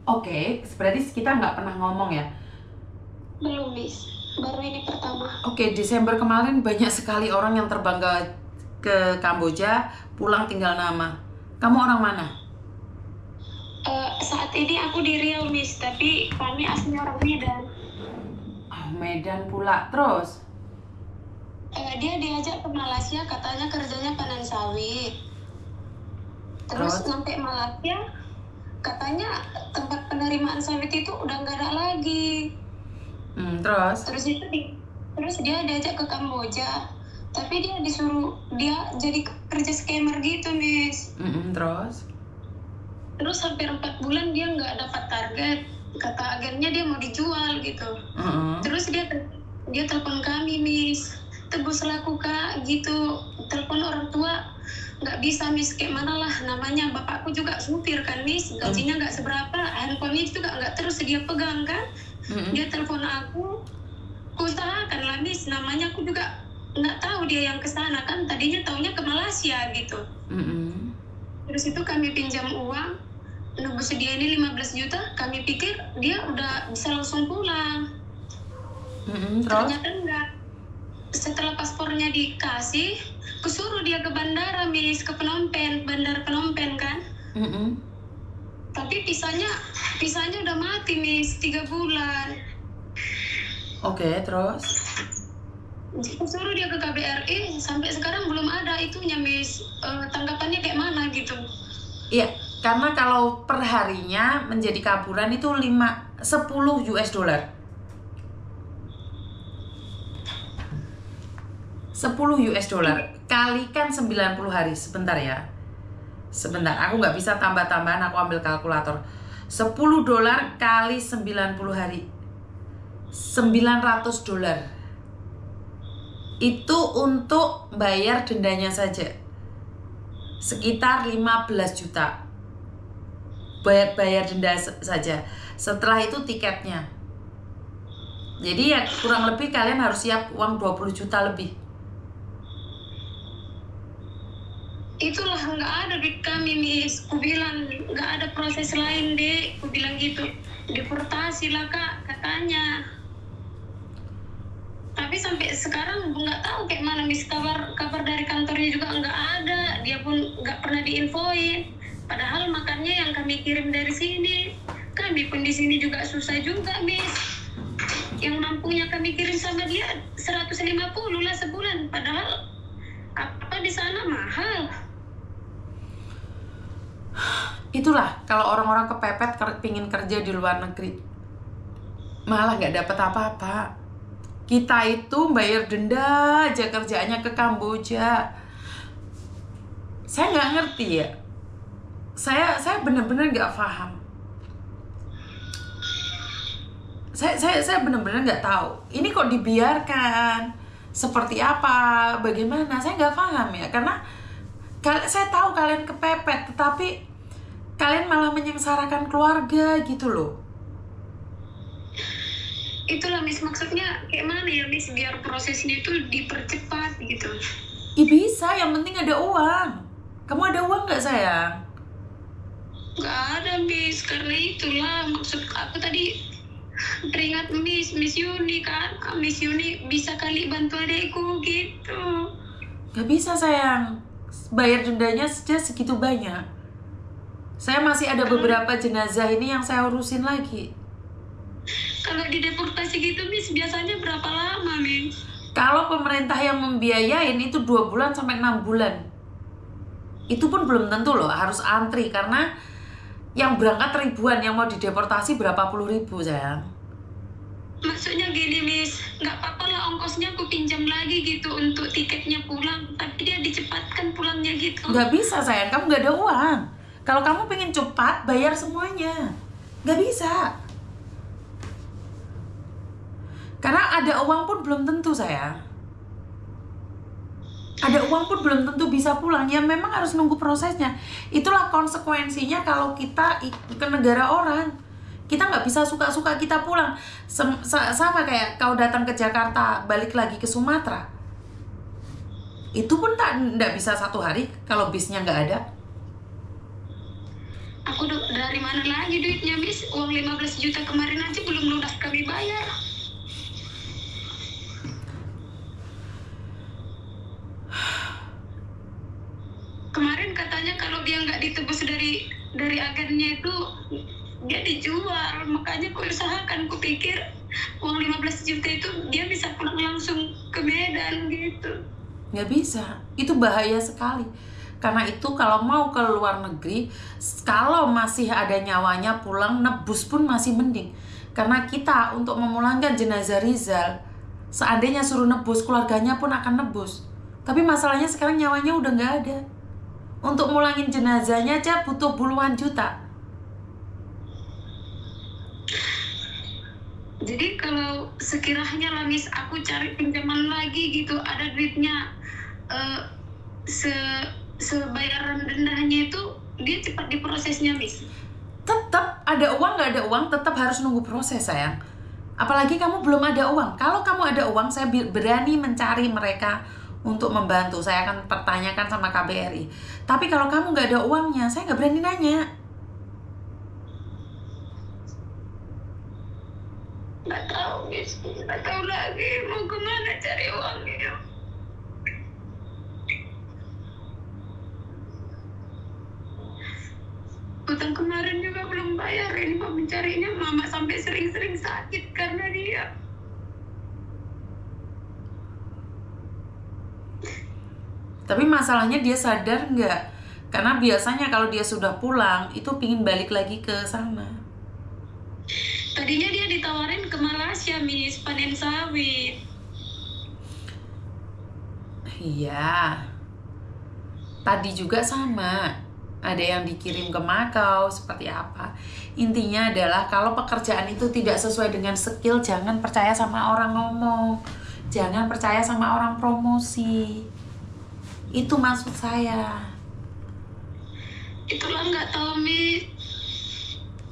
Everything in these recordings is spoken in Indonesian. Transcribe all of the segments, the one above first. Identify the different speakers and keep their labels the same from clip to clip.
Speaker 1: Oke, berarti kita nggak pernah ngomong ya.
Speaker 2: Belum, Miss. Baru ini pertama.
Speaker 1: Oke, Desember kemarin banyak sekali orang yang terbang ke Kamboja, pulang tinggal nama. Kamu orang mana?
Speaker 2: Saat ini aku di Riau, Miss, tapi kami aslinya orang Medan.
Speaker 1: Oh, Medan pula. Terus?
Speaker 2: Dia diajak ke Malaysia, katanya kerjanya panen sawit. Terus
Speaker 1: Terus?
Speaker 2: sampai Malaysia, katanya tempat penerimaan sawit itu udah nggak ada lagi.
Speaker 1: Terus?
Speaker 2: Terus dia diajak ke Kamboja, tapi dia jadi kerja scammer gitu, Miss.
Speaker 1: Terus?
Speaker 2: Terus hampir 4 bulan dia nggak dapat target. Kata agennya dia mau dijual gitu. Terus dia telepon kami, Miss. Tebuslah aku, Kak, gitu. Telepon orang tua nggak bisa, Miss. Kayak mana lah namanya, bapakku juga supir kan, Miss. Gajinya nggak seberapa, handphonenya juga nggak terus dia pegang kan. Dia telepon aku usahakan lah, Miss. Namanya aku juga nggak tahu dia yang kesana kan. Tadinya taunya ke Malaysia gitu. Terus itu kami pinjam uang, nebus dia ini 15 juta, kami pikir dia udah bisa langsung pulang.
Speaker 1: Terus?
Speaker 2: Ternyata enggak. Setelah paspornya dikasih, kusuruh dia ke bandara, Miss, ke bandar Phnom Penh kan. Tapi pisahnya udah mati, Miss, 3 bulan.
Speaker 1: Oke, terus?
Speaker 2: Kusuruh dia ke KBRI, sampai sekarang belum ada itunya, Miss. Tanggapannya kayak mana gitu?
Speaker 1: Iya, karena kalau per harinya menjadi kaburan itu 10 US dollar. 10 US dollar kalikan 90 hari. Sebentar ya. Sebentar, aku nggak bisa tambah-tambahan, aku ambil kalkulator. 10 dolar kali 90 hari. 900 dolar. Itu untuk bayar dendanya saja. Sekitar 15 juta. Bayar denda saja. Setelah itu tiketnya. Jadi ya kurang lebih kalian harus siap uang 20 juta lebih.
Speaker 2: Itulah nggak ada duit kami, Miss. Ku bilang nggak ada proses lain, Dek. Ku bilang gitu. Deportasi lah, Kak, katanya. Tapi sampai sekarang nggak tahu kayak mana, Miss. Kabar dari kantornya juga nggak ada. Dia pun nggak pernah diinfoin. Padahal makannya yang kami kirim dari sini. Kami pun di sini juga susah juga, Miss. Yang mampunya kami kirim sama dia 150 lah sebulan. Padahal apa di sana mahal.
Speaker 1: Itulah kalau orang-orang kepepet pingin kerja di luar negeri, malah nggak dapat apa-apa. Kita itu bayar denda aja kerjaannya ke Kamboja. Saya nggak ngerti ya. Saya benar-benar nggak paham. Saya benar-benar nggak tahu. Ini kok dibiarkan? Seperti apa? Bagaimana? Saya nggak paham ya. Karena saya tahu kalian kepepet, tetapi kalian malah menyengsarakan keluarga gitu loh.
Speaker 2: Itulah, Miss, maksudnya kayak mana ya, Miss, biar prosesnya itu dipercepat gitu.
Speaker 1: Bisa, yang penting ada uang. Kamu ada uang nggak, sayang?
Speaker 2: Nggak ada, Miss, karena itulah maksud aku tadi teringat Miss Yuni kan. Miss Yuni bisa kali bantu adekku gitu.
Speaker 1: Nggak bisa, sayang. Bayar dendanya saja segitu banyak. Saya masih ada beberapa jenazah ini yang saya urusin lagi.
Speaker 2: Kalau dideportasi gitu, Miss, biasanya berapa lama, Miss?
Speaker 1: Kalau pemerintah yang membiayain itu 2 bulan sampai 6 bulan. Itu pun belum tentu loh, harus antri. Karena yang berangkat ribuan, yang mau dideportasi berapa puluh ribu, sayang.
Speaker 2: Maksudnya gini, Miss, nggak apa-apa lah ongkosnya aku pinjam lagi gitu untuk tiketnya pulang. Tapi dia dicepatkan pulangnya gitu.
Speaker 1: Nggak bisa, sayang, kamu nggak ada uang. Kalau kamu pengen cepat, bayar semuanya. Nggak bisa. Karena ada uang pun belum tentu, sayang. Ada uang pun belum tentu bisa pulang. Ya memang harus nunggu prosesnya. Itulah konsekuensinya kalau kita ke negara orang. Kita nggak bisa suka-suka kita pulang. Sama kayak kau datang ke Jakarta, balik lagi ke Sumatera. Itu pun nggak bisa 1 hari kalau bisnya nggak ada.
Speaker 2: Aku dari mana lagi duitnya, Miss? Uang 15 juta kemarin aja belum lunas kami bayar. Kemarin katanya kalau dia nggak ditebus dari agennya itu dia dijual, makanya aku usahakan, aku pikir uang 15 juta itu dia bisa pulang langsung ke Medan gitu.
Speaker 1: Nggak bisa, itu bahaya sekali. Karena itu kalau mau ke luar negeri, kalau masih ada nyawanya pulang, nebus pun masih mending. Karena kita untuk memulangkan jenazah Rizal, seandainya suruh nebus, keluarganya pun akan nebus. Tapi masalahnya sekarang nyawanya udah nggak ada. Untuk mulangin jenazahnya aja butuh puluhan juta.
Speaker 2: Jadi kalau sekiranya lah, Miss, aku cari pinjaman lagi gitu, ada duitnya, sebayaran dendanya itu dia cepat diprosesnya, Miss.
Speaker 1: Tetap ada uang nggak ada uang, tetap harus nunggu proses, sayang. Apalagi kamu belum ada uang. Kalau kamu ada uang, saya berani mencari mereka untuk membantu. Saya akan pertanyakan sama KBRI. Tapi kalau kamu nggak ada uangnya, saya nggak berani nanya.
Speaker 2: Nggak tahu, Miss. Nggak tahu lagi mau kemana cari uangnya. Utang kemarin juga belum bayar. Ini mau mencarinya, mama sampai sering-sering sakit karena dia.
Speaker 1: Tapi masalahnya dia sadar nggak? Karena biasanya kalau dia sudah pulang, itu pingin balik lagi ke sana.
Speaker 2: Tadinya dia ditawarin ke Malaysia, Miss, panen sawit.
Speaker 1: Iya. Tadi juga sama. Ada yang dikirim ke Makau, seperti apa. Intinya adalah kalau pekerjaan itu tidak sesuai dengan skill, jangan percaya sama orang ngomong. Jangan percaya sama orang promosi. Itu maksud saya.
Speaker 2: Itulah nggak tahu, Miss.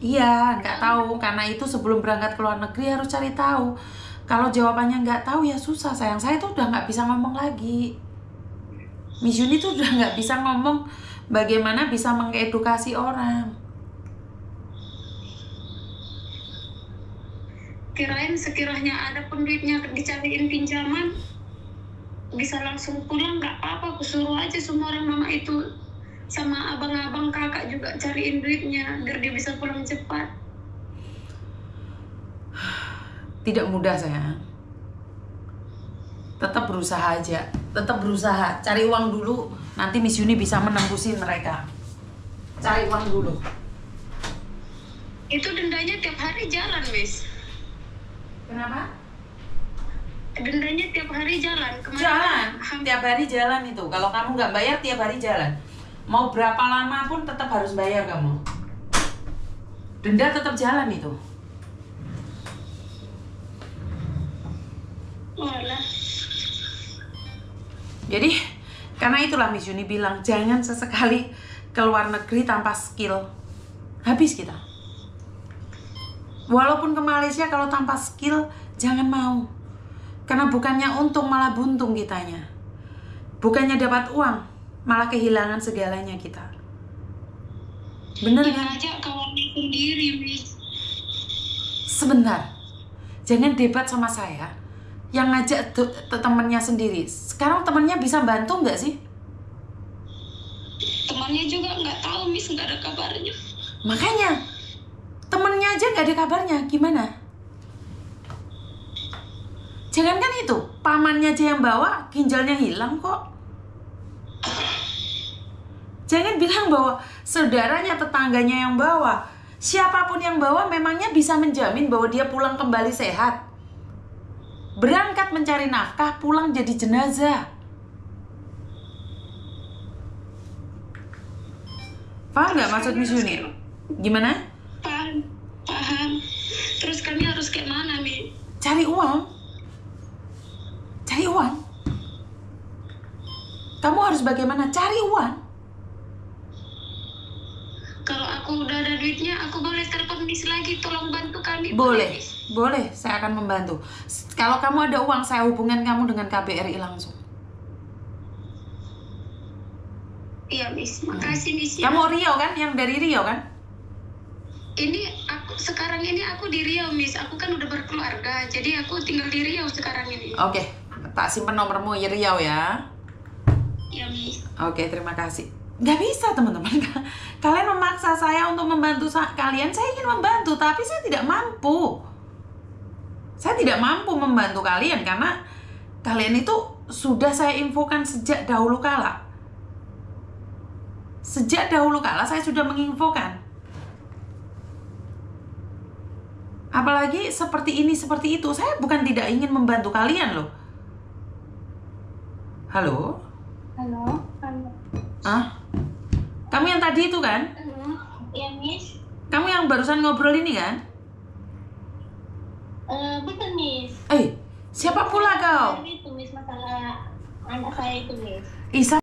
Speaker 1: Iya, nggak tahu. Karena itu sebelum berangkat ke luar negeri harus cari tahu. Kalau jawabannya nggak tahu ya susah, sayang. Saya tuh udah nggak bisa ngomong lagi. Miss Yuni tuh udah nggak bisa ngomong bagaimana bisa mengedukasi orang.
Speaker 2: Kirain sekiranya ada pun duitnya dicariin pinjaman, bisa langsung pulang, nggak apa-apa, aku suruh aja semua orang mama itu sama abang-abang kakak juga cariin duitnya biar dia bisa pulang cepat.
Speaker 1: Tidak mudah, sayang. Tetap berusaha aja, tetap berusaha. Cari uang dulu, nanti Miss Yuni bisa menembusin mereka. Cari uang dulu.
Speaker 2: Itu dendanya tiap hari jalan, Miss.
Speaker 1: Kenapa?
Speaker 2: Dendanya tiap hari jalan.
Speaker 1: Jalan, tiap hari jalan itu. Kalau kamu nggak bayar, tiap hari jalan. Mau berapa lama pun tetap harus bayar kamu. Denda tetap jalan itu.
Speaker 2: Walah.
Speaker 1: Jadi, karena itulah Miss Yuni bilang, jangan sesekali ke luar negeri tanpa skill. Habis kita. Walaupun ke Malaysia kalau tanpa skill, jangan mau. Karena bukannya untung malah buntung kitanya. Bukannya dapat uang, malah kehilangan segalanya kita. Bener
Speaker 2: Dia
Speaker 1: kan?
Speaker 2: ngajak kawannya sendiri, Miss.
Speaker 1: Sebentar. Jangan debat sama saya. Yang ngajak temennya sendiri. Sekarang temennya bisa bantu nggak sih?
Speaker 2: Temannya juga nggak tahu, Miss, nggak ada kabarnya.
Speaker 1: Makanya temennya aja nggak ada kabarnya, gimana? Jangankan itu, pamannya aja yang bawa, ginjalnya hilang kok. Jangan bilang bahwa saudaranya, tetangganya yang bawa. Siapapun yang bawa memangnya bisa menjamin bahwa dia pulang kembali sehat. Berangkat mencari nafkah, pulang jadi jenazah. Paham nggak maksud Miss Yuni? Gimana?
Speaker 2: Paham. Terus kami harus kayak mana, Mi?
Speaker 1: Cari uang. Cari uang. Kamu harus bagaimana? Cari uang.
Speaker 2: Kalau aku udah ada duitnya, aku boleh telepon Miss lagi, tolong bantu kami.
Speaker 1: Boleh, boleh. Saya akan membantu. Kalau kamu ada uang, saya hubungkan kamu dengan KBRI langsung.
Speaker 2: Iya, Miss. Makasih, Miss. Ya.
Speaker 1: Kamu Rio kan? Yang dari Rio kan?
Speaker 2: Ini sekarang ini aku di Riau, Miss. Aku kan udah berkeluarga, jadi aku tinggal di Riau sekarang ini.
Speaker 1: Oke, tak simpen nomormu di Riau ya.
Speaker 2: Ya, Miss.
Speaker 1: Oke, terima kasih. Nggak bisa teman-teman. Kalian memaksa saya untuk membantu kalian. Saya ingin membantu, tapi saya tidak mampu. Saya tidak mampu membantu kalian karena kalian itu sudah saya infokan sejak dahulu kala. Sejak dahulu kala saya sudah menginfokan. Apalagi seperti ini, seperti itu. Saya bukan tidak ingin membantu kalian loh. Halo?
Speaker 2: Halo?
Speaker 1: Ah? Kamu yang tadi itu kan?
Speaker 2: Halo? Ya, Miss.
Speaker 1: Kamu yang barusan ngobrol ini kan?
Speaker 2: Betul, Miss.
Speaker 1: Siapa pula kau?
Speaker 2: Itu, Miss, masalah anak saya itu, Miss.
Speaker 1: Isa